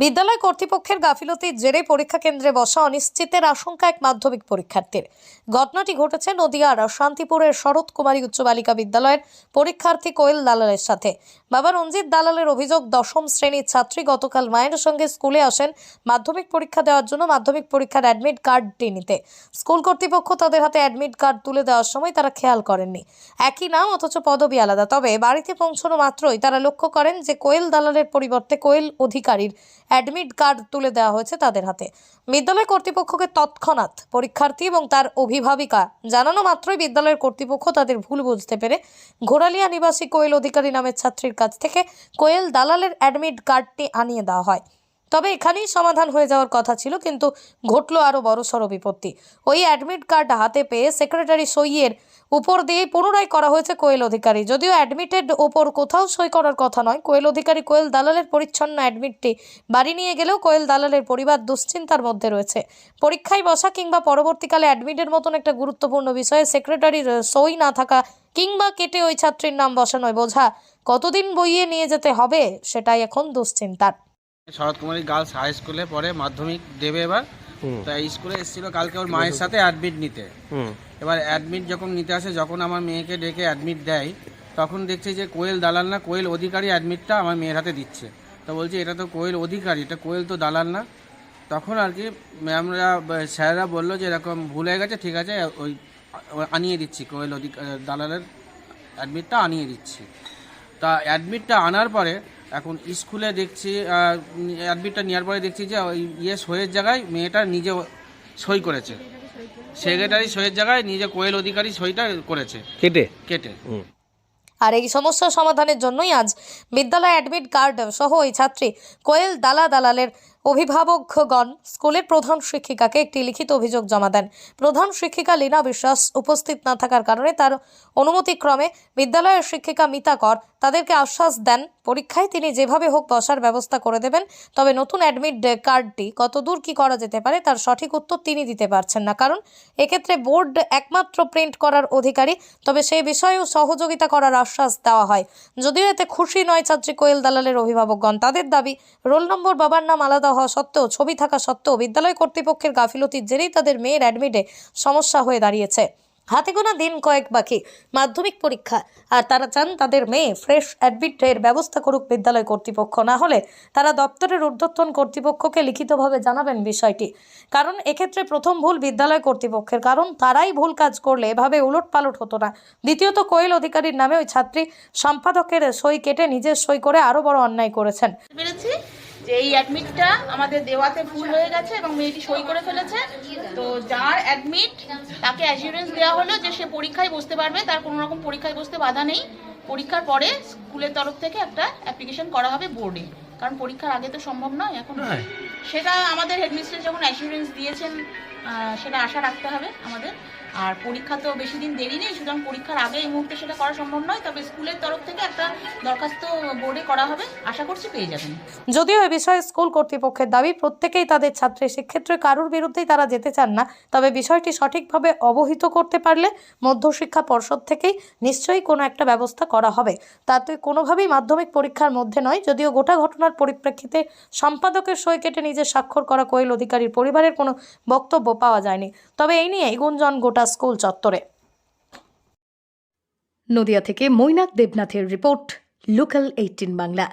বিদ্যালয় কর্তৃপক্ষের গাফিলতির জেরে পরীক্ষা কেন্দ্রে বসা অনিশ্চিতের আশঙ্কা এক মাধ্যমিক পরীক্ষার্থীর। ঘটনাটি ঘটেছে নদিয়ার শান্তিপুরের শরৎ কুমারী উচ্চ বালিকা বিদ্যালয়ের পরীক্ষার্থী কোয়েল দালালের সাথে। বাবা রঞ্জিত দালালের অভিযোগ, দশম শ্রেণীর ছাত্রী গতকাল মায়ের সঙ্গে স্কুলে আসেন মাধ্যমিক পরীক্ষা দেওয়ার জন্য মাধ্যমিক পরীক্ষার অ্যাডমিট কার্ডটি নিতে। স্কুল কর্তৃপক্ষ তাদের হাতে অ্যাডমিট কার্ড তুলে দেওয়ার সময় তারা খেয়াল করেননি। একই নাম অথচ পদবি আলাদা। তবে বাড়িতে পৌঁছানো মাত্রই তারা লক্ষ্য করেন যে কোয়েল দালালের পরিবর্তে কোয়েল অধিকারীর অ্যাডমিট কার্ড তুলে দেওয়া হয়েছে তাদের হাতে। বিদ্যালয় কর্তৃপক্ষকে তৎক্ষণাৎ পরীক্ষার্থী এবং তার অভিভাবিকা জানানো মাত্রই বিদ্যালয়ের কর্তৃপক্ষ তাদের ভুল বুঝতে পেরে ঘোড়ালিয়া নিবাসী কোয়েল অধিকারী নামের ছাত্রীর কাছ থেকে কোয়েল দালালের অ্যাডমিট কার্ডটি আনিয়ে দেওয়া হয়। তবে এখানেই সমাধান হয়ে যাওয়ার কথা ছিল, কিন্তু ঘটল আরও বড়সড় বিপত্তি। ওই অ্যাডমিট কার্ড হাতে পেয়ে সেক্রেটারি সইয়ের উপর দিয়ে পুনরায় করা হয়েছে কোয়েল অধিকারী। যদিও অ্যাডমিটের ওপর কোথাও সই করার কথা নয়, কোয়েল অধিকারী কোয়েল দালালের পরিচ্ছন্ন অ্যাডমিটটি বাড়ি নিয়ে গেলেও কোয়েল দালালের পরিবার দুশ্চিন্তার মধ্যে রয়েছে। পরীক্ষায় বসা কিংবা পরবর্তীকালে অ্যাডমিটের মতন একটা গুরুত্বপূর্ণ বিষয়ে সেক্রেটারির সই না থাকা কিংবা কেটে ওই ছাত্রীর নাম বসানোয় বোঝা কতদিন বইয়ে নিয়ে যেতে হবে সেটাই এখন দুশ্চিন্তার। শরৎ কুমারী গার্লস হাই স্কুলে পরে মাধ্যমিক দেবে এবার। তো এই স্কুলে এসেছিল কালকে ওর মায়ের সাথে অ্যাডমিট নিতে। এবার অ্যাডমিট যখন নিতে আসে, যখন আমার মেয়েকে ডেকে অ্যাডমিট দেয়, তখন দেখছি যে কোয়েল দালাল না, কোয়েল অধিকারী অ্যাডমিটটা আমার মেয়ের হাতে দিচ্ছে। তো বলছি এটা তো কোয়েল অধিকারী, এটা কোয়েল তো দালাল না। তখন আর কি ম্যামরা স্যাররা বললো যে এরকম ভুল হয়ে গেছে, ঠিক আছে ওই আনিয়ে দিচ্ছি, কোয়েল দালালের অ্যাডমিটটা আনিয়ে দিচ্ছি। তা অ্যাডমিটটা আনার পরে এখন স্কুলে দেখছি, অ্যাডমিটটা নেওয়ার পরে দেখছি যে ওই সইয়ের জায়গায় মেয়েটা নিজে সই করেছে, সেক্রেটারি সইয়ের জায়গায় নিজে কোয়েল অধিকারী সইটা করেছে কেটে। আর এই সমস্যা সমাধানের জন্যই আজ বিদ্যালয় অ্যাডমিট কার্ড সহ ওই ছাত্রী কোয়েল দালালের অভিভাবকগণ স্কুলের প্রধান শিক্ষিকাকে একটি লিখিত অভিযোগ জমা দেন। প্রধান শিক্ষিকা লীনা বিশ্বাস উপস্থিত না থাকার কারণে তার অনুমতিক্রমে বিদ্যালয়ের শিক্ষিকা মিতা কর তাদেরকে আশ্বাস দেন পরীক্ষায় তিনি যেভাবে হোক বসার ব্যবস্থা করে দেবেন। তবে নতুন অ্যাডমিট কার্ডটি কতদূর কি করা যেতে পারে তার সঠিক উত্তর তিনি দিতে পারছেন না, কারণ এক্ষেত্রে বোর্ড একমাত্র প্রিন্ট করার অধিকারী। তবে সেই বিষয়েও সহযোগিতা করার আশ্বাস দেওয়া হয়। যদিও এতে খুশি নয় ছাত্রী কোয়েল দালালের অভিভাবকগণ। তাদের দাবি, রোল নম্বর বাবার নাম আলাদা হওয়া সত্ত্বেও, ছবি থাকা সত্ত্বেও বিদ্যালয় কর্তৃপক্ষের গাফিলতির জেরেই তাদের মেয়ের অ্যাডমিটে সমস্যা হয়ে দাঁড়িয়েছে। হাতে গোনা দিন কয়েক বাকি মাধ্যমিক পরীক্ষা, আর তারা চান তাদের মেয়ে ফ্রেশ অ্যাডমিটের ব্যবস্থা করুক বিদ্যালয় কর্তৃপক্ষ। না হলে তারা দপ্তরের ঊর্ধ্বতন কর্তৃপক্ষকে লিখিতভাবে জানাবেন বিষয়টি। কারণ এক্ষেত্রে প্রথম ভুল বিদ্যালয় কর্তৃপক্ষের, কারণ তারাই ভুল কাজ করলে এভাবে উলটপালট হতো না। দ্বিতীয়ত, কোয়েল অধিকারীর নামে ওই ছাত্রী সম্পাদকের সই কেটে নিজের সই করে আরও বড় অন্যায় করেছেন। যে এই অ্যাডমিটটা আমাদের দেওয়াতে ভুল হয়ে গেছে এবং মেয়েটি সই করে ফেলেছে। তো যার অ্যাডমিট তাকে অ্যাসিউরেন্স দেওয়া হলো যে সে পরীক্ষায় বসতে পারবে, তার কোনো রকম পরীক্ষায় বসতে বাধা নেই। পরীক্ষার পরে স্কুলের তরফ থেকে একটা অ্যাপ্লিকেশন করা হবে বোর্ডে, কারণ পরীক্ষার আগে তো সম্ভব নয় এখন। সেটা আমাদের হেডমিস্ট্রেস যখন অ্যাসিউরেন্স দিয়েছেন সেটা আশা রাখতে হবে আমাদের। আর পরীক্ষা তো বেশি দিন দেরি নেই, সুতরাং পরীক্ষার আগে এই মুহূর্তে সেটা করা সম্ভব নয়। তবে স্কুলের তরফ থেকে একটা দরখাস্ত বোর্ডে করা হবে, আশা করছি পেয়ে যাবেন। যদিও এ বিষয়ে স্কুল কর্তৃপক্ষের দাবি, প্রত্যেকেই তাদের ছাত্রী, সেক্ষেত্রে কারোর বিরুদ্ধেই তারা যেতে চান না। তবে বিষয়টি সঠিকভাবে অবহিত করতে পারলে মধ্যশিক্ষা পর্ষদ থেকেই নিশ্চয়ই কোনো একটা ব্যবস্থা করা হবে। তাতে কোনোভাবেই মাধ্যমিক পরীক্ষার মধ্যে নয়। যদিও গোটা ঘটনার পরিপ্রেক্ষিতে সম্পাদকের সই কেটে নিজে স্বাক্ষর করা কোয়েল অধিকারীর পরিবারের কোনো বক্তব্য পাওয়া যায়নি। তবে এই নিয়ে গুঞ্জন গোটা স্কুল চত্বরে। নদিয়া থেকে মৈনাক দেবনাথের রিপোর্ট, লোকাল 18 বাংলা।